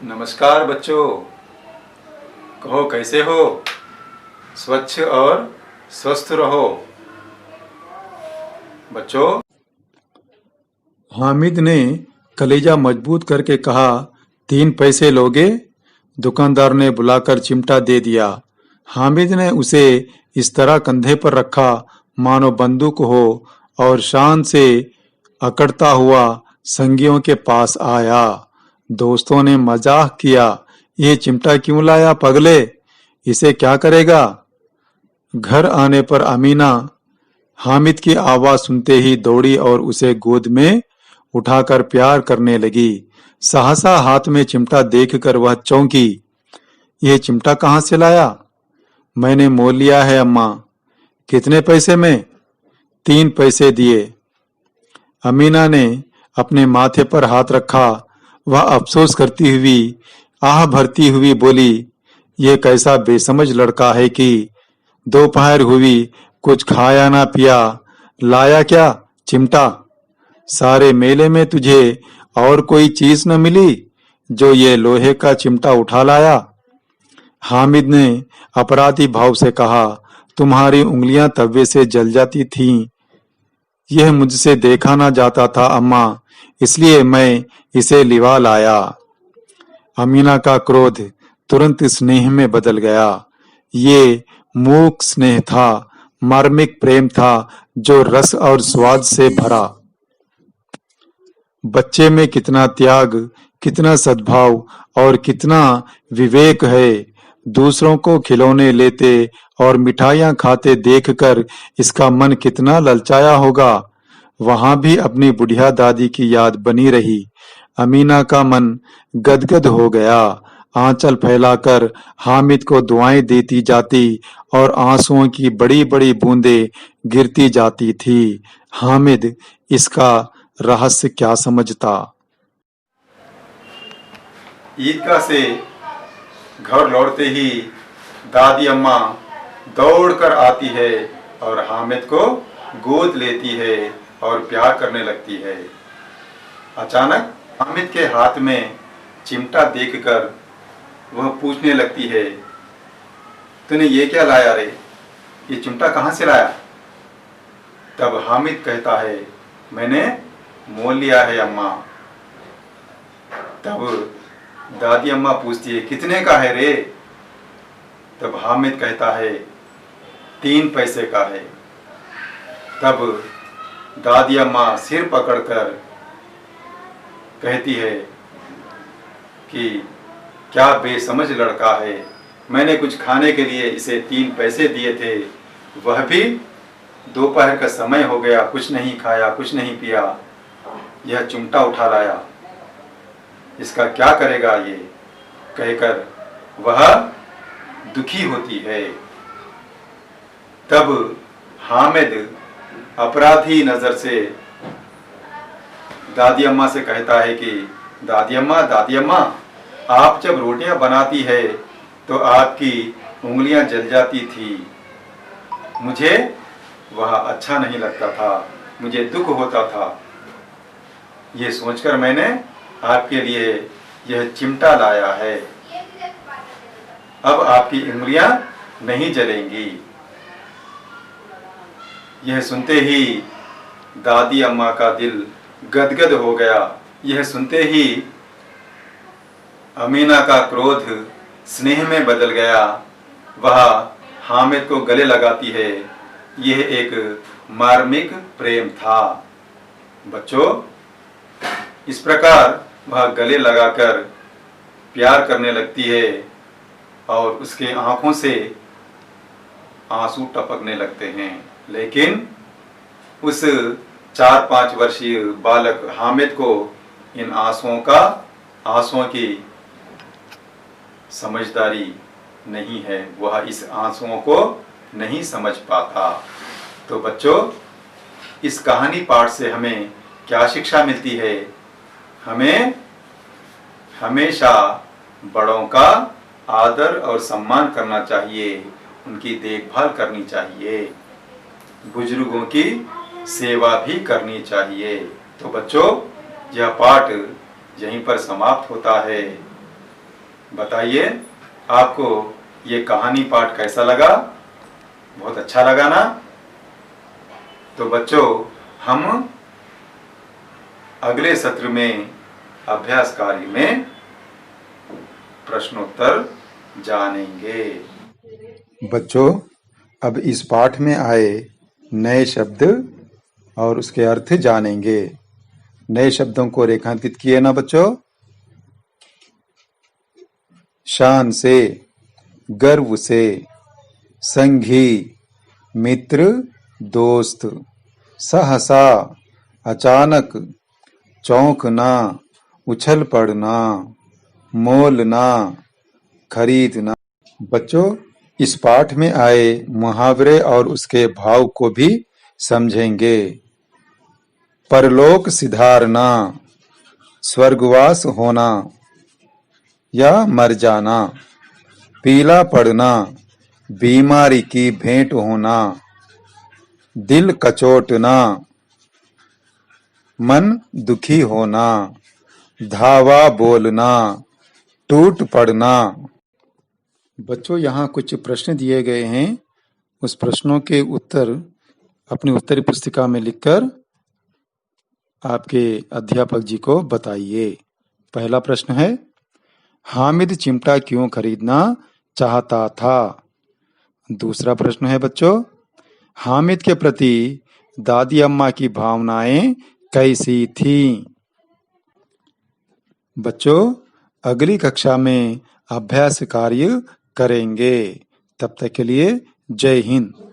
नमस्कार बच्चों। कहो कैसे हो? स्वच्छ और स्वस्थ रहो बच्चों। हामिद ने कलेजा मजबूत करके कहा, 3 पैसे लोगे? दुकानदार ने बुलाकर चिमटा दे दिया। हामिद ने उसे इस तरह कंधे पर रखा मानो बंदूक हो और शान से अकड़ता हुआ संगियों के पास आया। दोस्तों ने मजाक किया, ये चिमटा क्यों लाया पगले, इसे क्या करेगा? घर आने पर अमीना हामिद की आवाज सुनते ही दौड़ी और उसे गोद में उठाकर प्यार करने लगी। सहसा हाथ में चिमटा देखकर वह चौंकी। ये चिमटा कहाँ से लाया? मैंने मोल लिया है अम्मा। कितने पैसे में? 3 पैसे दिए। अमीना ने अपने माथे पर हाथ रखा। वह अफसोस करती हुई आह भरती हुई बोली, ये कैसा बेसमझ लड़का है कि दोपहर हुई, कुछ खाया ना पिया, लाया क्या? चिमटा। सारे मेले में तुझे और कोई चीज न मिली जो ये लोहे का चिमटा उठा लाया? हामिद ने अपराधी भाव से कहा, तुम्हारी उंगलियां तवे से जल जाती थीं। यह मुझसे देखा ना जाता था अम्मा, इसलिए मैं इसे लिवा लाया। अमीना का क्रोध तुरंत स्नेह में बदल गया। ये मूक स्नेह था, मार्मिक प्रेम था जो रस और स्वाद से भरा। बच्चे में कितना त्याग, कितना सद्भाव और कितना विवेक है। दूसरों को खिलौने लेते और मिठाइयां खाते देखकर इसका मन कितना ललचाया होगा। वहां भी अपनी बुढ़िया दादी की याद बनी रही। अमीना का मन गदगद हो गया। आंचल फैलाकर हामिद को दुआएं देती जाती और आंसुओं की बड़ी बड़ी बूंदें गिरती जाती थी। हामिद इसका रहस्य क्या समझता? ईदगाह से घर लौटते ही दादी अम्मा दौड़कर आती है और हामिद को गोद लेती है और प्यार करने लगती है। अचानक हामिद के हाथ में चिमटा देखकर वह पूछने लगती है, तूने ये क्या लाया रे? ये चिमटा कहाँ से लाया? तब हामिद कहता है, मैंने मोल लिया है अम्मा। तब दादी अम्मा पूछती है, कितने का है रे? तब हामिद कहता है, 3 पैसे का है। तब दादी अम्मा सिर पकड़कर कहती है कि क्या बेसमझ लड़का है, मैंने कुछ खाने के लिए इसे 3 पैसे दिए थे, वह भी दोपहर का समय हो गया, कुछ नहीं खाया, कुछ नहीं पिया, यह चिमटा उठा लाया, इसका क्या करेगा ये कहकर वह दुखी होती है। तब हामिद अपराधी नजर से दादी अम्मा से कहता है कि दादी अम्मा, आप जब रोटियां बनाती है तो आपकी उंगलियां जल जाती थी, मुझे वह अच्छा नहीं लगता था, मुझे दुख होता था। ये सोचकर मैंने आपके लिए यह चिमटा लाया है। अब आपकी उंगलियां नहीं जलेंगी। यह सुनते ही दादी अम्मा का दिल गदगद हो गया। यह सुनते ही अमीना का क्रोध स्नेह में बदल गया। वह हामिद को गले लगाती है। यह एक मार्मिक प्रेम था। बच्चों, इस प्रकार वह गले लगाकर प्यार करने लगती है और उसके आंखों से आंसू टपकने लगते हैं। लेकिन उस 4-5 वर्षीय बालक हामिद को इन आंसुओं की समझदारी नहीं है, वह इस आंसुओं को नहीं समझ पाता। तो बच्चों, इस कहानी पाठ से हमें क्या शिक्षा मिलती है? हमें हमेशा बड़ों का आदर और सम्मान करना चाहिए, उनकी देखभाल करनी चाहिए, बुजुर्गों की सेवा भी करनी चाहिए। तो बच्चों, यह पाठ यहीं पर समाप्त होता है। बताइए, आपको ये कहानी पाठ कैसा लगा? बहुत अच्छा लगा ना? तो बच्चों, हम अगले सत्र में अभ्यास कार्य में प्रश्नोत्तर जानेंगे। बच्चों, अब इस पाठ में आए नए शब्द और उसके अर्थ जानेंगे। नए शब्दों को रेखांकित किए ना बच्चों? शान से, गर्व से, संगी, मित्र, दोस्त, सहसा, अचानक, चौंकना, उछल पड़ना, मोलना, खरीदना। बच्चों, इस पाठ में आए मुहावरे और उसके भाव को भी समझेंगे। परलोक सिधारना, स्वर्गवास होना या मर जाना, पीला पड़ना, बीमारी की भेंट होना, दिल कचोटना, मन दुखी होना, धावा बोलना, टूट पड़ना। बच्चों, यहाँ कुछ प्रश्न दिए गए हैं। उस प्रश्नों के उत्तर अपनी उत्तरी पुस्तिका में लिखकर आपके अध्यापक जी को बताइए। पहला प्रश्न है, हामिद चिमटा क्यों खरीदना चाहता था? दूसरा प्रश्न है बच्चों, हामिद के प्रति दादी अम्मा की भावनाएं कैसी थीं? बच्चों, अगली कक्षा में अभ्यास कार्य करेंगे। तब तक के लिए जय हिंद।